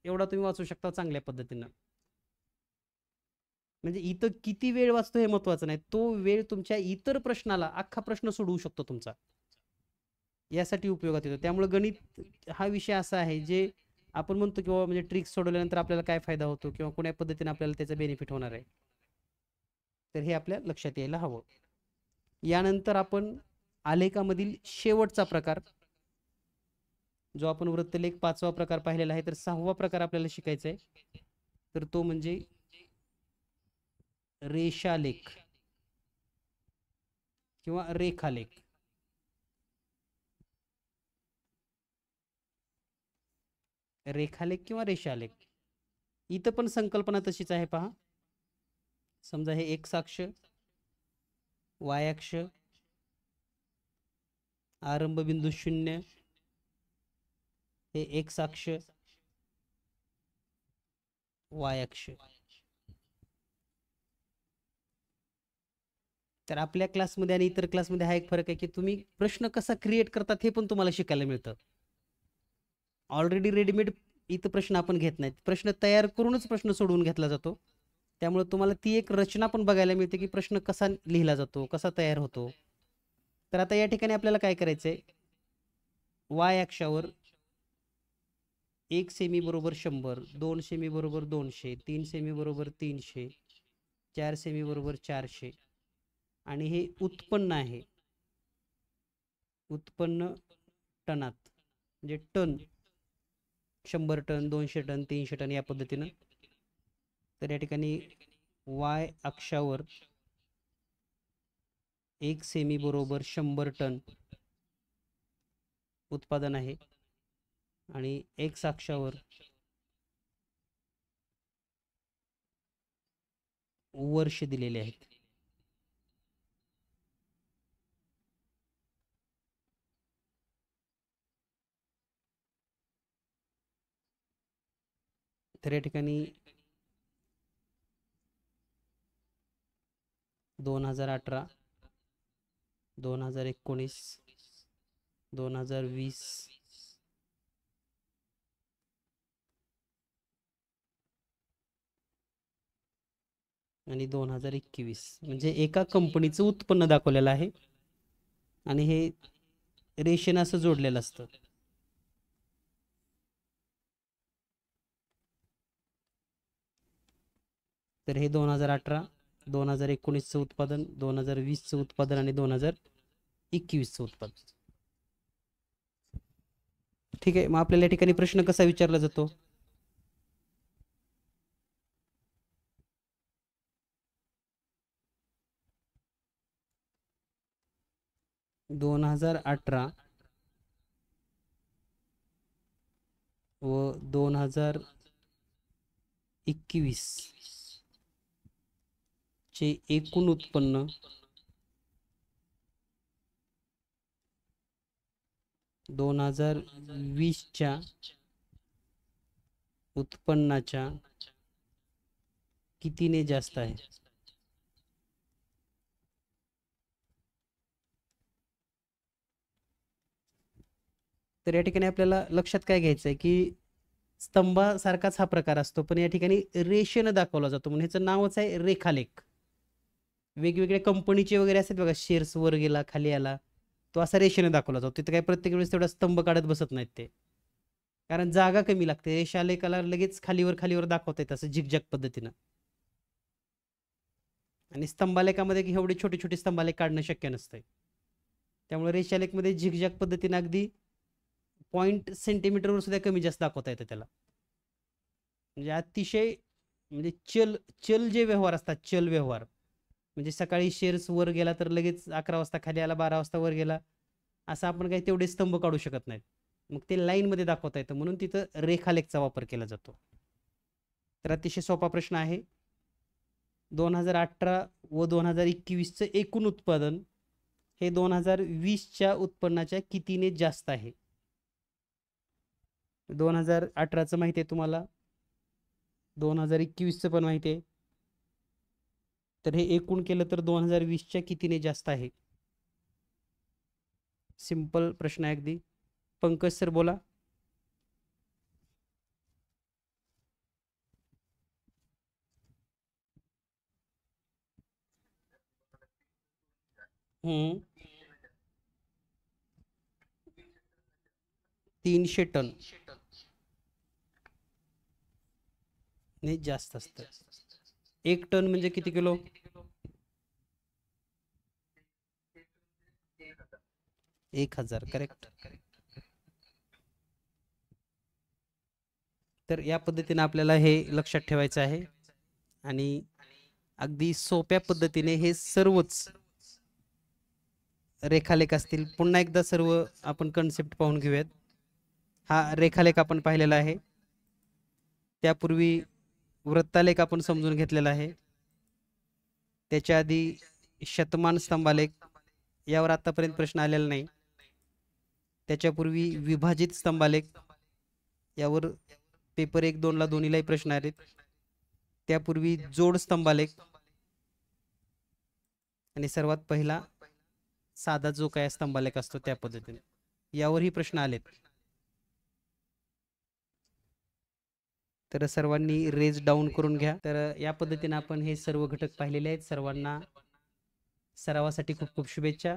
एवढा तुम्ही वाचू शकता चांगल्या पद्धतीनं. म्हणजे इथं किती वेळ वाचतो हे महत्वाचं नाही, तो वेळ तुमच्या इतर प्रश्नाला अख्खा प्रश्न सोडवू शकतो तुमचा, यासाठी उपयोगात येतो. त्यामुळे गणित हा विषय असा आहे जे आपण म्हणतो किंवा म्हणजे ट्रिक्स सोडवल्यानंतर आपल्याला काय फायदा होतो किंवा कोण्या पद्धतीने आपल्याला त्याचा बेनिफिट होणार आहे, तर हे आपल्या लक्षात यायला हवं. यानंतर आपण आलेखामधील शेवटचा प्रकार, जो आपण वृत्तलेख 5वा प्रकार पाहिलेला आहे, तर 6वा प्रकार आपल्याला शिकायचा आहे, तर तो म्हणजे रेषालेख किंवा रेखालेख. रेखालेख किंवा रेषालेख, इथं पण संकल्पना तशीच आहे पहा. समजा हे एक्स अक्ष, वाय अक्ष, आरंभ बिंदू 0, हे एक्स अक्ष, वाय अक्ष. तर आपल्या क्लासमध्ये आणि इतर क्लासमध्ये हा एक फरक आहे की तुम्ही प्रश्न कसा क्रिएट करतात हे पण तुम्हाला शिकायला मिळतं. ऑलरेडी रेडीमेड इथं प्रश्न आपण घेत नाहीत, प्रश्न तयार करूनच प्रश्न सोडवून घेतला जातो. त्यामुळे तुम्हाला ती एक रचना पण बघायला मिळते की प्रश्न कसा लिहिला जातो, कसा तयार होतो. तर आता या ठिकाणी आपल्याला काय करायचंय, वाय अक्षावर 1 सेमी बरोबर 100, 2 सेमी बरोबर 200, 3 सेमी बरोबर 300, 4 सेमी बरोबर 400, आणि हे उत्पन्न आहे, उत्पन्न टनात, म्हणजे टन, 100 टन, 200 टन, 300 टन, या पद्धतीनं. तर या ठिकाणी वाय अक्षावर 1 सेमी बरोबर 100 टन उत्पादन आहे, आणि एक्स अक्षावर वर्ष दिलेले आहेत. तर या ठिकाणी 2018, 2019, 2020, आणि 2021 म्हणजे एका कंपनीचं उत्पन्न दाखवलेलं आहे, आणि हे रेषेनं असं जोडलेलं असतं. तर हे 2018, 2019चं उत्पादन, 2020चं उत्पादन आणि 2021चं उत्पादन. ठीक आहे. मग आपल्याला या ठिकाणी प्रश्न कसा विचारला जातो, 2018 व 2021 चे एकूण उत्पन्न 2020च्या उत्पन्नाच्या कितीने जास्त आहे? तर या ठिकाणी आपल्याला लक्षात काय घ्यायचं आहे की स्तंभासारखाच हा प्रकार असतो, पण या ठिकाणी रेषेनं दाखवला जातो म्हणून ह्याचं नावच आहे रेखालेख. वेगवेगळ्या कंपनीचे वगैरे असतात बघा, शेअर्स वर गेला खाली आला, तो असा रेषेने दाखवला जातो. तिथे काय प्रत्येक वेळेस तेवढा स्तंभ काढत बसत नाहीत ते, कारण जागा कमी लागते. रेषालेखाला लगेच खालीवर खालीवर दाखवता येतं असं झिकझॅक पद्धतीनं. आणि स्तंभालेखामध्ये एवढे छोटे छोटे स्तंभालेख काढणं शक्य नसतंय. त्यामुळे रेषालेखमध्ये झिकझॅक पद्धतीनं अगदी 0.1 सेंटीमीटरवर सुद्धा कमी जास्त दाखवता येतं त्याला. म्हणजे अतिशय म्हणजे चल चल जे व्यवहार असतात, चल व्यवहार म्हणजे सकाळी शेअर्स वर गेला तर लगेच 11 वाजता खाली आला, 12 वाजता वर गेला, असं आपण काही तेवढे स्तंभ काढू शकत नाहीत. मग ते लाईनमध्ये दाखवता येतं, म्हणून तिथं रेखालेखचा वापर केला जातो. तर अतिशय सोपा प्रश्न आहे. 2018 व 2021चं एकूण उत्पादन हे 2020च्या उत्पन्नाच्या कितीने जास्त आहे? 2018चं माहिती आहे तुम्हाला, 2021चं पण माहिती आहे. तर हे एकूण केलं तर 2020च्या कितीने जास्त आहे? सिंपल प्रश्न आहे अगदी. पंकज सर बोला. हम्म 300 टन नाही जास्त असतं. 1 टन म्हणजे किती किलो? 1000. करेक्ट. तर या पद्धतीने आपल्याला हे लक्षात ठेवायचं आहे आणि अगदी सोप्या पद्धतीने हे सर्वच रेखालेख असतील. पुन्हा एकदा सर्व आपण कन्सेप्ट पाहून घेऊयात. हा रेखालेख आपण पाहिलेला आहे. त्यापूर्वी वृत्तालेख आपण समजून घेतलेला आहे. त्याच्या आधी शतमान स्तंभालेख, यावर आतापर्यंत प्रश्न आलेला नाही. त्याच्यापूर्वी विभाजित स्तंभालेख, यावर पेपर 1-2 ला दोन्हीलाही प्रश्न आलेत. त्यापूर्वी जोड स्तंभालेख आणि सर्वात पहिला साधा जो काय स्तंभालेख असतो त्या पद्धतीने, यावरही प्रश्न आलेत. तर सर्वांनी रेज डाऊन करून घ्या. तर या पद्धतीने आपण हे सर्व घटक पाहिलेले आहेत. सर्वांना सरावासाठी खूप खूप शुभेच्छा.